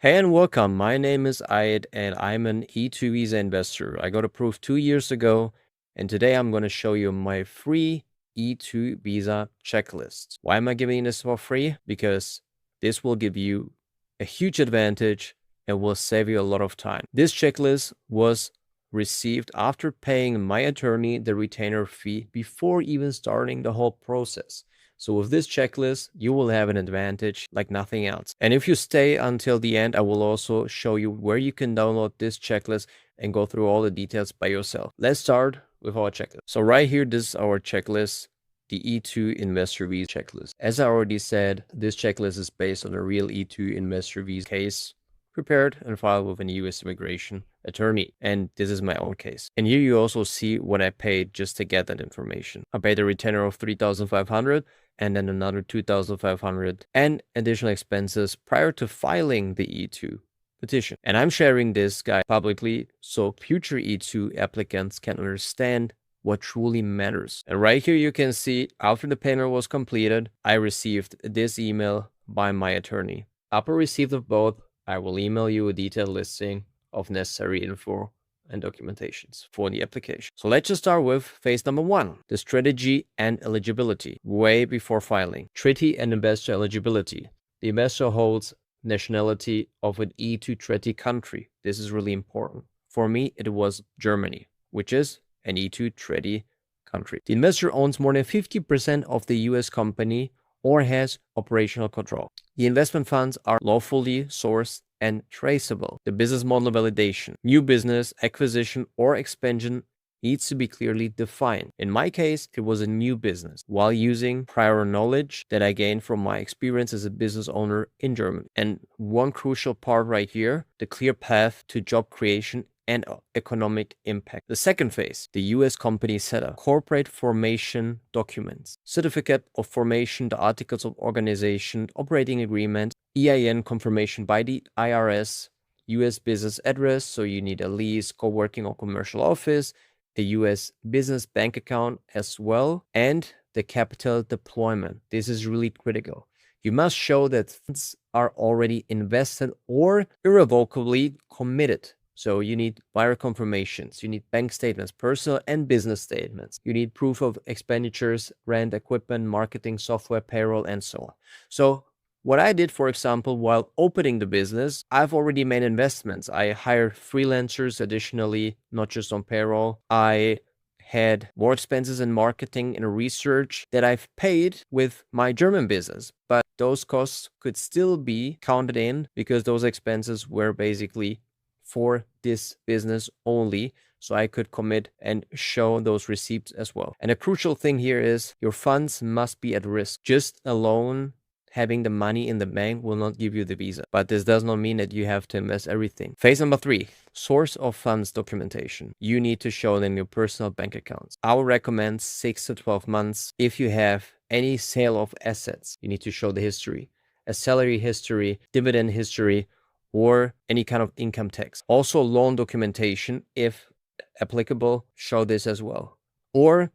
Hey and welcome. My name is Ayed and I'm an E-2 visa investor. I got approved 2 years ago and today I'm going to show you my free E-2 visa checklist. Why am I giving this for free? Because this will give you a huge advantage and will save you a lot of time. This checklist was received after paying my attorney the retainer fee before even starting the whole process. So with this checklist, you will have an advantage like nothing else. And if you stay until the end, I will also show you where you can download this checklist and go through all the details by yourself. Let's start with our checklist. So right here, this is our checklist, the E-2 investor visa checklist. As I already said, this checklist is based on a real E-2 investor visa case prepared and filed with a U.S. immigration attorney. And this is my own case. And here you also see what I paid just to get that information. I paid a retainer of $3,500 and then another $2,500 and additional expenses prior to filing the E-2 petition. And I'm sharing this guide publicly so future E-2 applicants can understand what truly matters. And right here you can see after the payment was completed, I received this email by my attorney. Upon receipt of both, I will email you a detailed listing of necessary info and documentations for the application. So let's just start with phase number 1, the strategy and eligibility, way before filing. Treaty and investor eligibility. The investor holds nationality of an E2 treaty country. This is really important. For me, it was Germany, which is an E2 treaty country. The investor owns more than 50% of the US company or has operational control. The investment funds are lawfully sourced and traceable. The business model validation, new business, acquisition, or expansion needs to be clearly defined. In my case, it was a new business while using prior knowledge that I gained from my experience as a business owner in Germany. And one crucial part right here, the clear path to job creation and economic impact. The second phase, the US company setup, corporate formation documents, certificate of formation, the articles of organization, operating agreement, EIN confirmation by the IRS, US business address, so you need a lease, co-working or commercial office, a US business bank account as well, and the capital deployment. This is really critical. You must show that funds are already invested or irrevocably committed. So you need wire confirmations, you need bank statements, personal and business statements. You need proof of expenditures, rent, equipment, marketing, software, payroll, and so on. So what I did, for example, while opening the business, I've already made investments. I hired freelancers additionally, not just on payroll. I had more expenses in marketing and research that I've paid with my German business, but those costs could still be counted in because those expenses were basically for this business only, so I could commit and show those receipts as well. And a crucial thing here is your funds must be at risk. Just alone having the money in the bank will not give you the visa, but this does not mean that you have to invest everything. Phase number 3, source of funds documentation. You need to show them your personal bank accounts. I would recommend 6 to 12 months. If you have any sale of assets, you need to show the history, a salary history, dividend history, or any kind of income tax. Also loan documentation, if applicable, show this as well. Or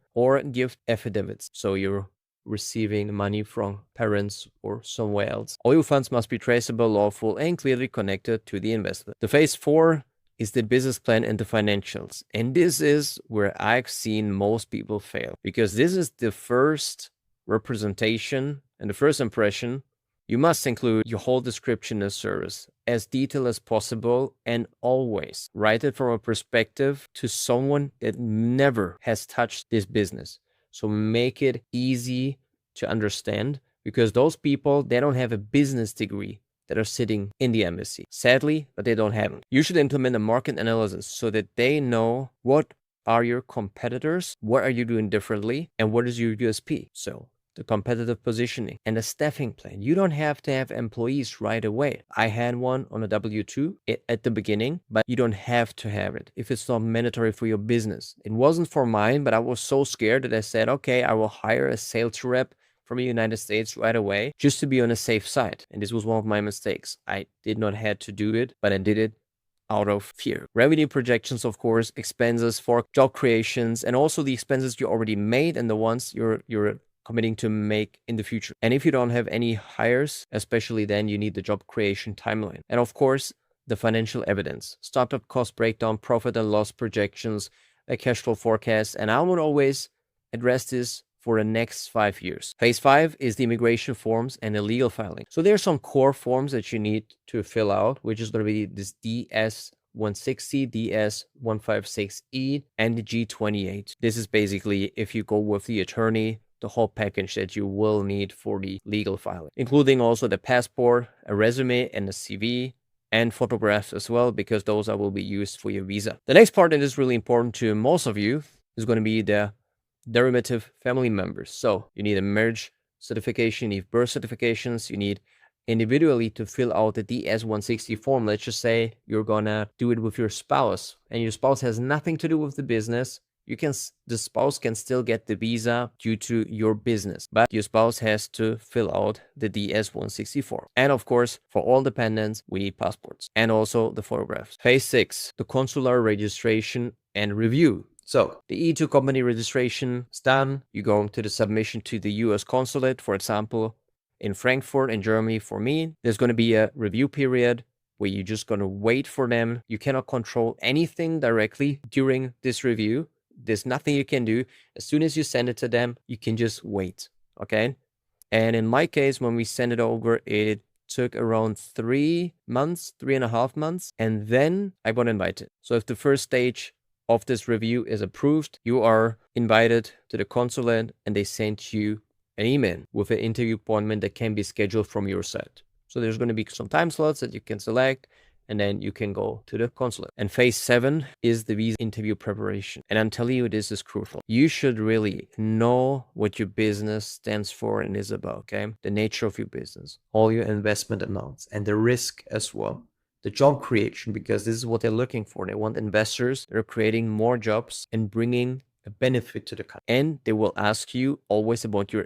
gift affidavits. So you're receiving money from parents or somewhere else. All your funds must be traceable, lawful, and clearly connected to the investment. The phase 4 is the business plan and the financials. And this is where I've seen most people fail, because this is the first representation and the first impression. You must include your whole description of service as detailed as possible, and always write it from a perspective to someone that never has touched this business. So make it easy to understand, because those people, they don't have a business degree that are sitting in the embassy. Sadly, but they don't have it. You should implement a market analysis so that they know what are your competitors, what are you doing differently, and what is your USP. So the competitive positioning and the staffing plan. You don't have to have employees right away. I had one on a W-2 at the beginning, but you don't have to have it if it's not mandatory for your business. It wasn't for mine, but I was so scared that I said, okay, I will hire a sales rep from the United States right away just to be on a safe side. And this was one of my mistakes. I did not have to do it, but I did it out of fear. Revenue projections, of course, expenses for job creations, and also the expenses you already made and the ones you're committing to make in the future. And if you don't have any hires, especially then, you need the job creation timeline. And of course, the financial evidence, startup cost breakdown, profit and loss projections, a cash flow forecast. And I would always address this for the next 5 years. Phase 5 is the immigration forms and the legal filing. So there's some core forms that you need to fill out, which is going to be this DS-160, DS-156E, and the G-28. This is basically, if you go with the attorney, the whole package that you will need for the legal filing, including also the passport, a resume, and a CV, and photographs as well, because those will be used for your visa. The next part that is really important to most of you is going to be the derivative family members. So you need a marriage certification, you need birth certifications, you need individually to fill out the DS-160 form. Let's just say you're gonna do it with your spouse, and your spouse has nothing to do with the business. The spouse can still get the visa due to your business, but your spouse has to fill out the DS-160 form. And of course, for all dependents, we need passports and also the photographs. Phase 6, the consular registration and review. So the E-2 company registration is done. You go to the submission to the US consulate, for example, in Frankfurt in Germany. For me, there's going to be a review period where you're just going to wait for them. You cannot control anything directly during this review. There's nothing you can do. As soon as you send it to them, you can just wait, okay? And in my case, when we sent it over, it took around 3 months, 3.5 months, and then I got invited. So if the first stage of this review is approved, you are invited to the consulate, and they send you an email with an interview appointment that can be scheduled from your side. So there's going to be some time slots that you can select, and then you can go to the consulate. And phase 7 is the visa interview preparation. And I'm telling you, this is crucial. You should really know what your business stands for and is about, okay? The nature of your business, all your investment amounts, and the risk as well. The job creation, because this is what they're looking for. They want investors that are creating more jobs and bringing a benefit to the country. And they will ask you always about your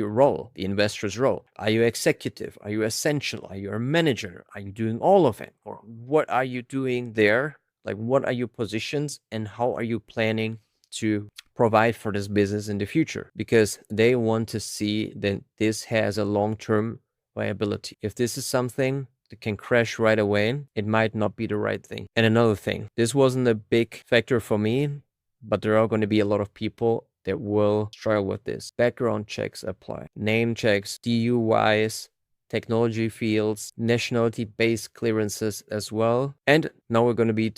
role, the investor's role. Are you executive? Are you essential? Are you a manager? Are you doing all of it? Or what are you doing there? Like, what are your positions and how are you planning to provide for this business in the future? Because they want to see that this has a long-term viability. If this is something that can crash right away, it might not be the right thing. And another thing, this wasn't a big factor for me, but there are going to be a lot of people that will struggle with this. Background checks apply, name checks, DUIs, technology fields, nationality-based clearances as well. And now we're going to go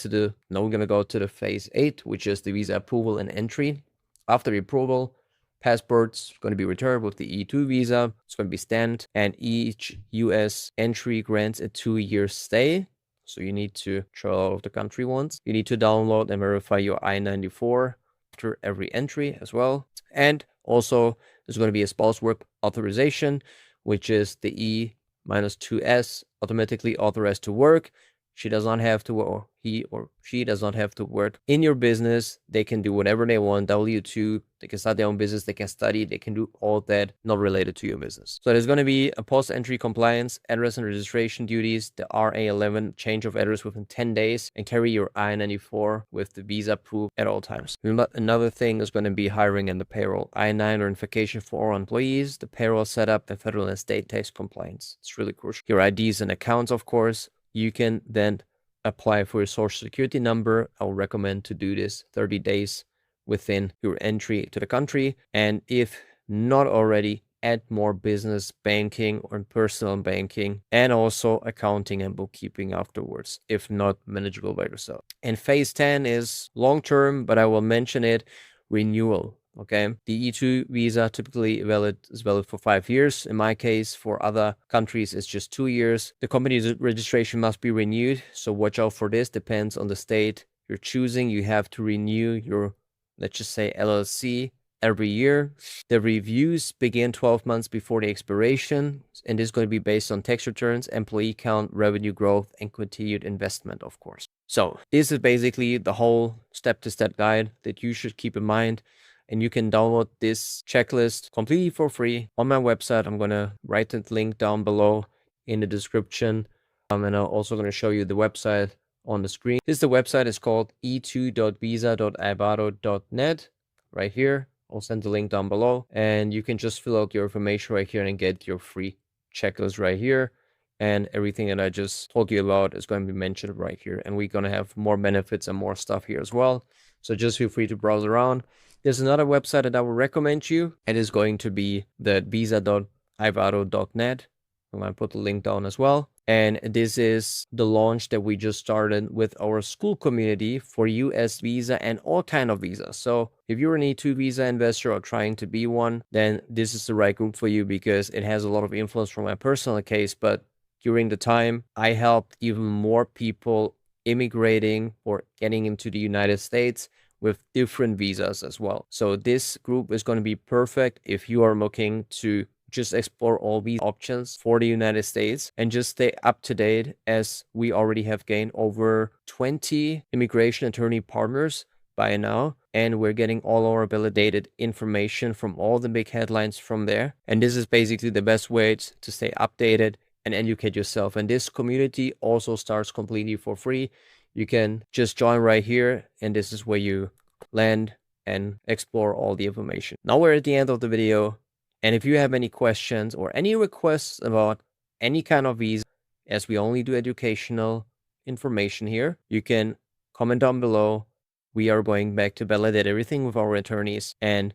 to the phase 8, which is the visa approval and entry. After the approval, passport's going to be returned with the E-2 visa. It's going to be stamped, and each US entry grants a 2-year stay. So you need to travel out of the country once. You need to download and verify your I-94 after every entry as well. And also, there's going to be a spouse work authorization, which is the E-2S, automatically authorized to work. She does not have to, or he or she does not have to work in your business. They can do whatever they want, W-2, they can start their own business, they can study, they can do all that not related to your business. So there's going to be a post-entry compliance, address and registration duties, the RA11, change of address within 10 days, and carry your I-94 with the visa proof at all times. Another thing is going to be hiring and the payroll. I-9 verification for all employees, the payroll setup, and federal and state tax compliance. It's really crucial. Your IDs and accounts, of course. You can then apply for your social security number. I would recommend to do this 30 days within your entry to the country. And if not already, add more business banking or personal banking, and also accounting and bookkeeping afterwards, if not manageable by yourself. And phase 10 is long-term, but I will mention it, renewal. Okay, the E-2 visa typically is valid for 5 years. In my case, for other countries, it's just 2 years. The company's registration must be renewed, so watch out for this. Depends on the state you're choosing. You have to renew your, let's just say, LLC every year. The reviews begin 12 months before the expiration, and this is going to be based on tax returns, employee count, revenue growth, and continued investment, of course. So this is basically the whole step-to-step guide that you should keep in mind. And you can download this checklist completely for free on my website. I'm going to write the link down below in the description. And I'm also going to show you the website on the screen. The website is called e2.visa.ibado.net right here. I'll send the link down below, and you can just fill out your information right here and get your free checklist right here. And everything that I just told you about is going to be mentioned right here. And we're going to have more benefits and more stuff here as well. So just feel free to browse around. There's another website that I would recommend you. It is going to be the visa.ivado.net. I'm going to put the link down as well. And this is the launch that we just started with our school community for US visa and all kind of visas. So if you're an E2 visa investor or trying to be one, then this is the right group for you because it has a lot of influence from my personal case. But during the time, I helped even more people immigrating or getting into the United States with different visas as well. So this group is going to be perfect if you are looking to just explore all these options for the United States and just stay up to date, as we already have gained over 20 immigration attorney partners by now, and we're getting all our validated information from all the big headlines from there. And this is basically the best way to stay updated and educate yourself. And this community also starts completely for free. You can just join right here, and this is where you land and explore all the information. Now we're at the end of the video. And if you have any questions or any requests about any kind of visa, as we only do educational information here, you can comment down below. We are going back to validate everything with our attorneys, and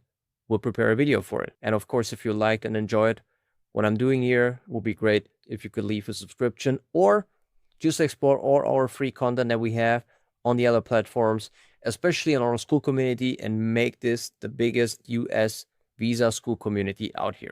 we'll prepare a video for it. And of course, if you liked and enjoyed what I'm doing here, it would be great if you could leave a subscription or just explore all our free content that we have on the other platforms, especially in our school community, and make this the biggest US visa school community out here.